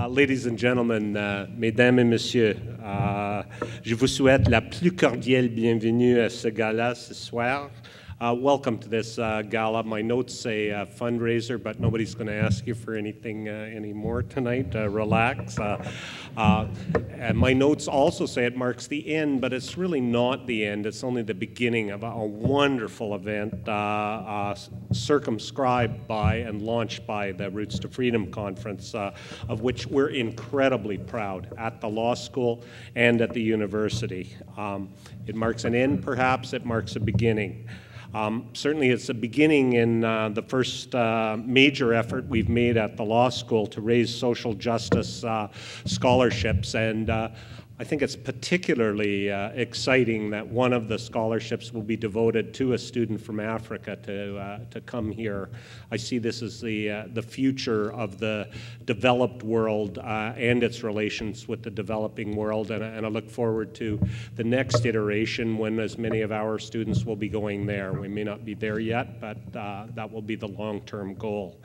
Ladies and gentlemen, mesdames et messieurs, je vous souhaite la plus cordiale bienvenue à ce gala ce soir. Welcome to this gala. My notes say fundraiser, but nobody's going to ask you for anything anymore tonight. Relax. And my notes also say it marks the end, but it's really not the end. It's only the beginning of a wonderful event circumscribed by and launched by the Roots to Freedom Conference, of which we're incredibly proud at the law school and at the university. It marks an end, perhaps. It marks a beginning. Certainly it's a beginning in the first major effort we've made at the law school to raise social justice scholarships, and I think it's particularly exciting that one of the scholarships will be devoted to a student from Africa to come here. I see this as the future of the developed world and its relations with the developing world, and I look forward to the next iteration when as many of our students will be going there. We may not be there yet, but that will be the long-term goal.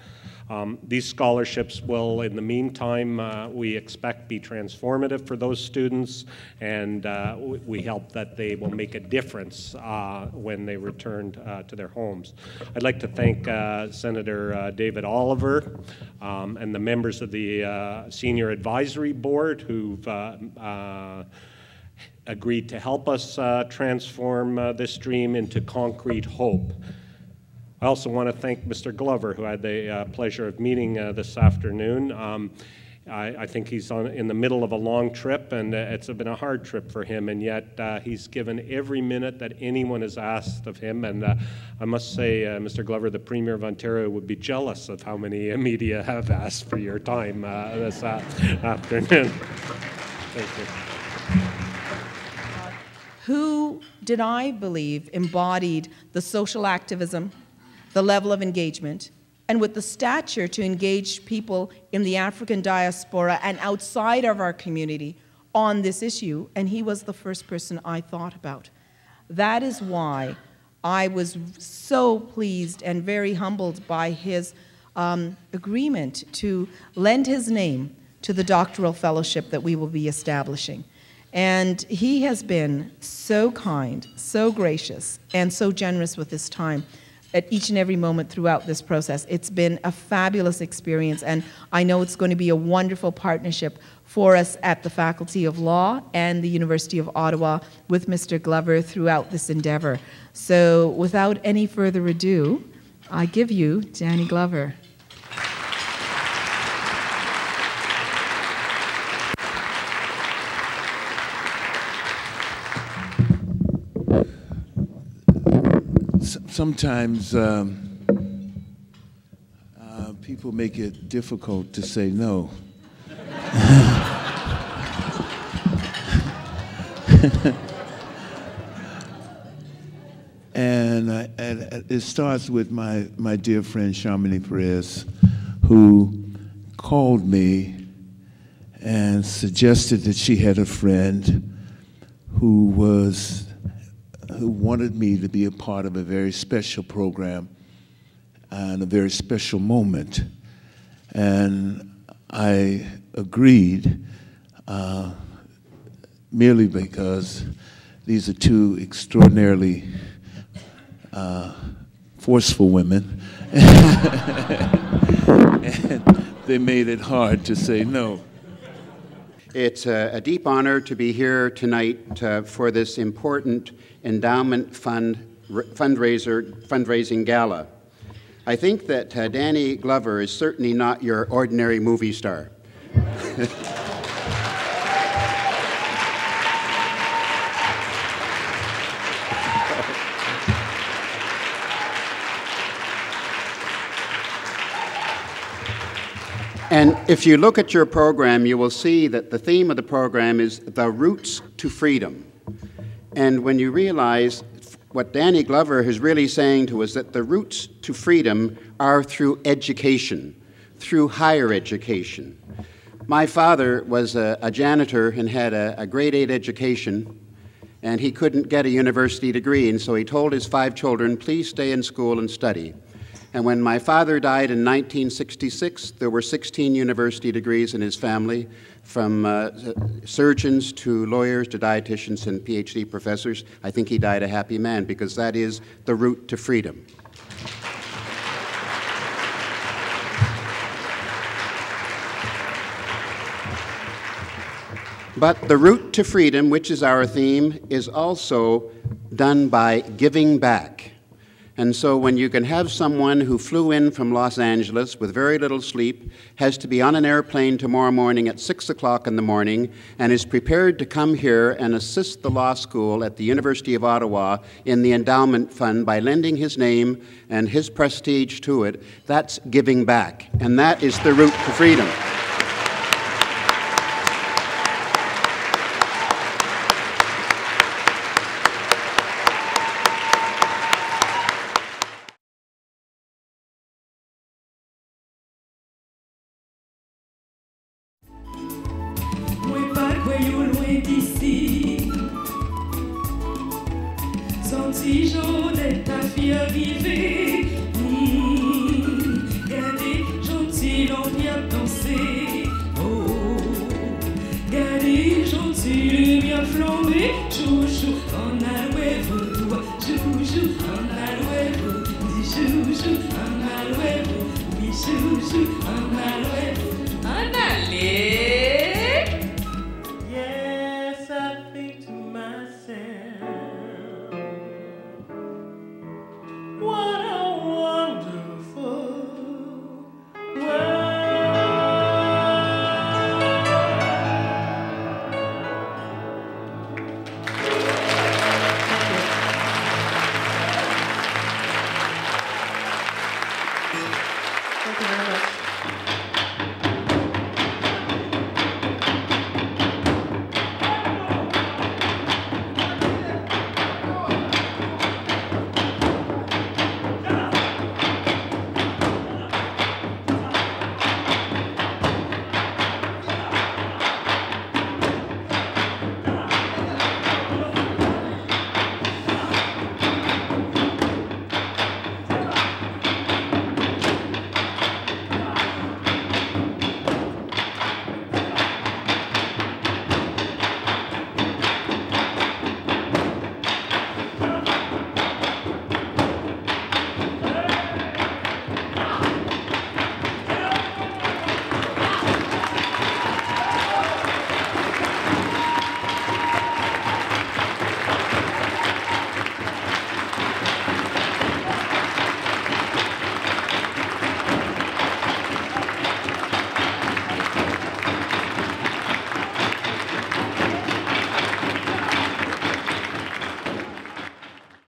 These scholarships will, in the meantime, we expect be transformative for those students, and we hope that they will make a difference when they return to their homes. I'd like to thank Senator David Oliver and the members of the Senior Advisory Board who've agreed to help us transform this dream into concrete hope. I also want to thank Mr. Glover, who I had the pleasure of meeting this afternoon. I think he's in the middle of a long trip, and it's been a hard trip for him, and yet he's given every minute that anyone has asked of him. And I must say, Mr. Glover, the Premier of Ontario would be jealous of how many media have asked for your time this afternoon. Thank you. Who did I believe embodied the social activism, the level of engagement, and with the stature to engage people in the African diaspora and outside of our community on this issue, and he was the first person I thought about. That is why I was so pleased and very humbled by his agreement to lend his name to the doctoral fellowship that we will be establishing. And he has been so kind, so gracious, and so generous with his time at each and every moment throughout this process. It's been a fabulous experience, and I know it's going to be a wonderful partnership for us at the Faculty of Law and the University of Ottawa with Mr. Glover throughout this endeavor. So without any further ado, I give you Danny Glover. Sometimes people make it difficult to say no. And it starts with my dear friend Charmini Perez, who called me and suggested that she had a friend who wanted me to be a part of a very special program and a very special moment. And I agreed merely because these are two extraordinarily forceful women. And they made it hard to say no. It's a deep honor to be here tonight for this important endowment fundraising gala. I think that Danny Glover is certainly not your ordinary movie star. And if you look at your program, you will see that the theme of the program is the roots to freedom. And when you realize what Danny Glover is really saying to us, that the roots to freedom are through education, through higher education. My father was a janitor and had a grade 8 education, and he couldn't get a university degree, and so he told his 5 children, please stay in school and study. And when my father died in 1966, there were 16 university degrees in his family, from surgeons to lawyers to dietitians and PhD professors. I think he died a happy man, because that is the route to freedom. But the route to freedom, which is our theme, is also done by giving back. And so when you can have someone who flew in from Los Angeles with very little sleep, has to be on an airplane tomorrow morning at 6 o'clock in the morning, and is prepared to come here and assist the law school at the University of Ottawa in the endowment fund by lending his name and his prestige to it, that's giving back. And that is the route to freedom. Senti Jodette ta fille arriver. Gardez gentil, on vient danser. Oh, gardez gentil, bien flambé. Chouchou, on a loué vos doigts. Chouchou, on a loué vos. Dis chouchou, on a loué vos. Oui, chouchou, on a loué vos. On allait. Yes, I think to myself, what a wonderful world. Thank you very much.